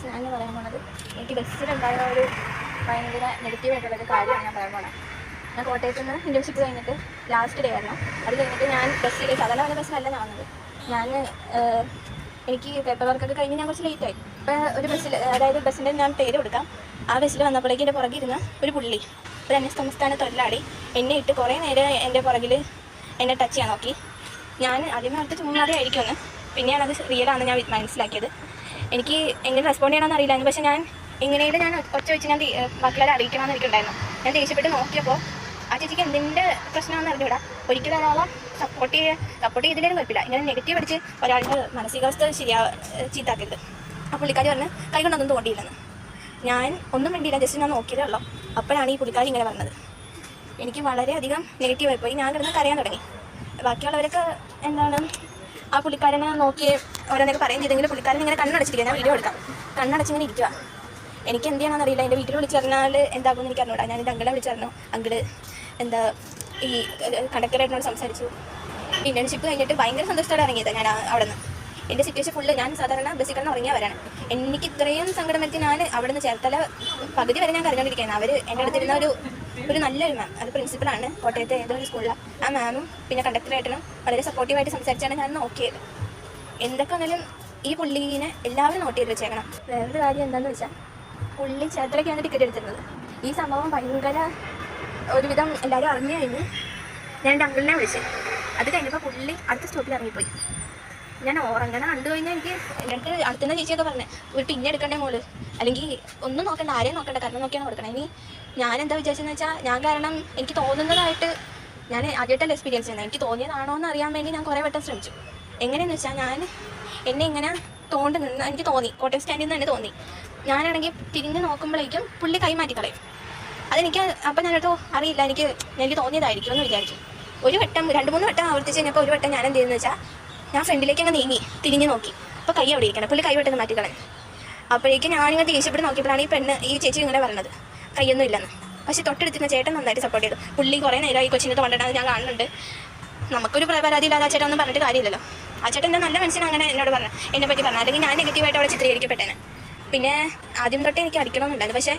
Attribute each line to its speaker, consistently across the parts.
Speaker 1: Guys, ഞാൻ പറയാൻ പോണത് എനിക്ക് ബസ്സിലുണ്ടായ ഒരു ഭയങ്കര നെഗറ്റീവായിട്ടുള്ളൊരു കാര്യമാണ് ഞാൻ പറയാൻ പോണത്. ഞാൻ കോട്ടയത്ത് നിന്ന് ഇൻറ്റേൺഷിപ്പ് കഴിഞ്ഞിട്ട് ലാസ്റ്റ് ഡേ ആയിരുന്നു. അത് കഴിഞ്ഞിട്ട് ഞാൻ ബസ്സിൽ സാധാരണ വന്ന ബസ്സിലല്ല ഞാൻ വന്നത്. എനിക്ക് പേപ്പർ വർക്കൊക്കെ കഴിഞ്ഞ് ഞാൻ കുറച്ച് ലേറ്റായി. അപ്പോൾ ഒരു ബസ്സിൽ, അതായത് ബസ്സിൻ്റെ ഞാൻ പേര് കൊടുക്കാം, ആ ബസ്സിൽ വന്നപ്പോഴേക്കും എൻ്റെ പുറകിരുന്ന ഒരു പുള്ളി, ഒരു അന്യസംസ്ഥാന തൊഴിലാളി, എന്നെ ഇട്ട് കുറേ നേരം എൻ്റെ പുറകിൽ എന്നെ ടച്ച് ചെയ്യാൻ നോക്കി. ഞാൻ ആദ്യമേ അടുത്ത് ചുമ്മാതെ ആയിരിക്കുമെന്ന്, പിന്നെയാണ് അത് റിയലാണെന്ന് ഞാൻ മനസ്സിലാക്കിയത്. എനിക്ക് എങ്ങനെ റെസ്പോണ്ട് ചെയ്യണമെന്ന് അറിയില്ലായിരുന്നു. പക്ഷേ ഞാൻ എങ്ങനെയും ഞാൻ ഒച്ച വെച്ച് ഞാൻ ബാക്കിയുള്ളവരെ അറിയിക്കണമെന്ന് എനിക്കുണ്ടായിരുന്നു. ഞാൻ ദേഷ്യപ്പെട്ട് നോക്കിയപ്പോൾ ആ ചേച്ചിക്ക് എന്തിൻ്റെ പ്രശ്നമാണെന്ന് അറിഞ്ഞൂടാ. ഒരിക്കലും ഒരാളെ സപ്പോർട്ട് ചെയ്തില്ലേലും കുഴപ്പമില്ല, ഇങ്ങനെ നെഗറ്റീവ് അടിച്ച് ഒരാളുടെ മാനസികാവസ്ഥ ചീത്താക്കരുത്. ആ പുള്ളിക്കാരി പറഞ്ഞ് കൈ കൊണ്ടൊന്നും തോണ്ടിയില്ലെന്ന്. ഞാൻ ഒന്നും വേണ്ടിയില്ല, ജസ്റ്റ് ഞാൻ നോക്കിയതേ ഉള്ളൂ. അപ്പോഴാണ് ഈ പുള്ളിക്കാരി ഇങ്ങനെ പറഞ്ഞത്. എനിക്ക് വളരെയധികം നെഗറ്റീവായി പോയി. ഞാൻ കിടന്ന് കരയാൻ തുടങ്ങി. ബാക്കിയുള്ളവരൊക്കെ എന്താണ് ആ പുള്ളിക്കാരനെ നോക്കി ഓരോന്നൊക്കെ പറയുകയും ചെയ്തെങ്കിലും പുള്ളിക്കാരൻ ഇങ്ങനെ കണ്ണടച്ചിരിക്കുക. ഞാൻ വീഡിയോ എടുക്കാം, കണ്ണടച്ചിങ്ങനെ ഇരിക്കുക. എനിക്ക് എന്ത് ചെയ്യണമെന്ന് അറിയില്ല. എൻ്റെ വീട്ടിൽ വിളിച്ചറിഞ്ഞാൽ എന്താകുമെന്ന് എനിക്ക് അറിഞ്ഞൂടാ. ഞാൻ എൻ്റെ അങ്കിളെ വിളിച്ചറിഞ്ഞു. അങ്കിള് എന്താ ഈ കണ്ടക്ടറായിട്ടിനോട് സംസാരിച്ചു. ഇൻറ്റേൺഷിപ്പ് കഴിഞ്ഞിട്ട് ഭയങ്കര സന്തോഷത്തോടെ ഇറങ്ങിയത് ഞാൻ അവിടെ നിന്ന്. എൻ്റെ സിറ്റുവേഷൻ ഫുള്ള്, ഞാൻ സാധാരണ ബസ്സിൽ കിടന്ന് ഉറങ്ങിയവരാണ്. എനിക്ക് ഇത്രയും സങ്കടം വരുത്തി ഞാൻ അവിടെ നിന്ന് ചേർത്തല പകുതി വരെ ഞാൻ കരഞ്ഞുകൊണ്ടിരിക്കുകയാണ്. അവർ എൻ്റെ അടുത്തിരുന്ന ഒരു നല്ലൊരു മാം, അത് പ്രിൻസിപ്പളാണ്, കോട്ടയത്തെ ഏതൊരു സ്കൂളിലാണ്. ആ മാമും പിന്നെ കണ്ടക്ടറായിട്ടും വളരെ സപ്പോർട്ടീവായിട്ട് സംസാരിച്ചാണ് ഞാൻ നോക്കിയത്. എന്തൊക്കെ വന്നാലും ഈ പുള്ളീനെ എല്ലാവരും നോട്ട് ചെയ്ത് വെച്ചേക്കണം. വേറൊരു കാര്യം എന്താണെന്ന് വെച്ചാൽ, പുള്ളി ചേർത്തലയ്ക്കാണ് ടിക്കറ്റ് എടുത്തിരുന്നത്. ഈ സംഭവം ഭയങ്കര ഒരുവിധം എല്ലാവരും അറിഞ്ഞു കഴിഞ്ഞ് ഞാൻ എൻ്റെ അങ്കിളിനെ വിളിച്ചു. അത് കഴിഞ്ഞപ്പോൾ പുള്ളി അടുത്ത സ്റ്റോപ്പിൽ ഇറങ്ങിപ്പോയി. ഞാൻ ഉറങ്ങണ കണ്ടു കഴിഞ്ഞാൽ എനിക്ക് എൻ്റെ അടുത്ത് അടുത്തുനിന്ന് ചേച്ചിയൊക്കെ പറഞ്ഞു, ഒരു പിന്നെ എടുക്കണ്ടേ മോള്, അല്ലെങ്കിൽ ഒന്നും നോക്കണ്ട, ആരെയും നോക്കണ്ട, കാരണം നോക്കിയാണ് കൊടുക്കണം. ഇനി ഞാൻ എന്താ വിചാരിച്ചെന്ന് വെച്ചാൽ, ഞാൻ കാരണം എനിക്ക് തോന്നുന്നതായിട്ട് ഞാൻ ആദ്യമായിട്ടല്ല എക്സ്പീരിയൻസ് ചെയ്യുന്നത്. എനിക്ക് തോന്നിയതാണോ എന്ന് അറിയാൻ വേണ്ടി ഞാൻ കുറേ വട്ടം ശ്രമിച്ചു. എങ്ങനെയെന്ന് വെച്ചാൽ, എന്നെ ഇങ്ങനെ തോണ്ടുന്ന എനിക്ക് തോന്നി, കോട്ടയം സ്റ്റാൻഡിൽ നിന്ന് തന്നെ തോന്നി. ഞാനാണെങ്കിൽ തിരിഞ്ഞ് നോക്കുമ്പോഴേക്കും പുള്ളി കൈ മാറ്റി കളയും. അതെനിക്ക് അപ്പം ഞാനോ അറിയില്ല, എനിക്ക് തോന്നിയതായിരിക്കും എന്ന് വിചാരിച്ചു. ഒരു വട്ടം 2-3 വട്ടം ആവർത്തിച്ച് കഴിഞ്ഞപ്പോൾ ഒരു വട്ടം ഞാൻ എന്ത് ചെയ്യുന്നത് വെച്ചാൽ, ഞാൻ ഫ്രണ്ടിലേക്ക് അങ്ങ് നീങ്ങി തിരിഞ്ഞ് നോക്കി. അപ്പോൾ കൈ അവിടെ ഇരിക്കണം, പുള്ളി കൈ വിട്ടെന്ന് മാറ്റിക്കളഞ്ഞു. അപ്പോഴേക്കും ഞാനിങ്ങനെ ദേഷ്യപ്പെട്ട് നോക്കിയപ്പോഴാണ് ഈ ചേച്ചി ഇങ്ങനെ പറഞ്ഞത് കൈയൊന്നും ഇല്ലെന്ന്. പക്ഷേ തൊട്ടടുത്തുന്ന ചേട്ടൻ നന്നായിട്ട് സപ്പോർട്ട് ചെയ്തു. പുള്ളി കുറേ നേരമായി കൊച്ചിനെ തോണ്ടണത് ഞാൻ കാണുന്നുണ്ട്. നമുക്കൊരു പരാതിയില്ലാതെ ആ ചേട്ടൻ ഒന്നും പറഞ്ഞിട്ട് കാര്യമില്ലല്ലോ. ആ ചേട്ടൻ എൻ്റെ നല്ല മനസ്സിന് അങ്ങനെ എന്നോട് പറഞ്ഞു, എന്നെ പറ്റി പറഞ്ഞു. അല്ലെങ്കിൽ ഞാൻ നെഗറ്റീവായിട്ട് അവിടെ ചിത്രീകരിക്കപ്പെട്ടേനെ. പിന്നെ ആദ്യം തൊട്ടേ എനിക്ക് അടിക്കണമെന്നുണ്ടായിരുന്നു. പക്ഷേ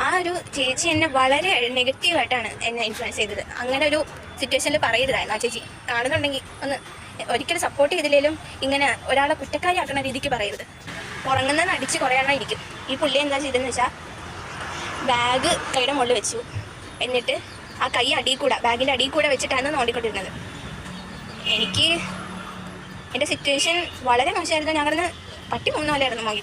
Speaker 1: ആ ഒരു ചേച്ചി എന്നെ വളരെ നെഗറ്റീവായിട്ടാണ് എന്നെ ഇൻഫ്ലുവൻസ് ചെയ്തത്. അങ്ങനെ ഒരു സിറ്റുവേഷനിൽ പറയരുതായിരുന്നു. ആ ചേച്ചി കാണുന്നുണ്ടെങ്കിൽ ഒന്ന് ഒരിക്കലും സപ്പോർട്ട് ചെയ്തില്ലെങ്കിലും ഇങ്ങനെ ഒരാളെ കുറ്റക്കാരി ആക്കുന്ന രീതിക്ക് പറയരുത്. ഉറങ്ങുന്നതിന് അടിച്ച് കുറേ എണ്ണം ഇരിക്കും. ഈ പുള്ളി എന്താ ചെയ്തതെന്ന് വെച്ചാൽ, ബാഗ് കൈയുടെ മുകളിൽ വെച്ചു, എന്നിട്ട് ആ കൈ ബാഗിൻ്റെ അടിയിൽ കൂടെ വെച്ചിട്ടാണ് നോണ്ടിക്കൊണ്ടിരുന്നത്. എനിക്ക് എൻ്റെ സിറ്റുവേഷൻ വളരെ മോശമായിരുന്നു. ഞങ്ങളിന്ന് പട്ടി 3 പോലെയായിരുന്നു നോക്കിക്കൊണ്ടിരുന്നത്.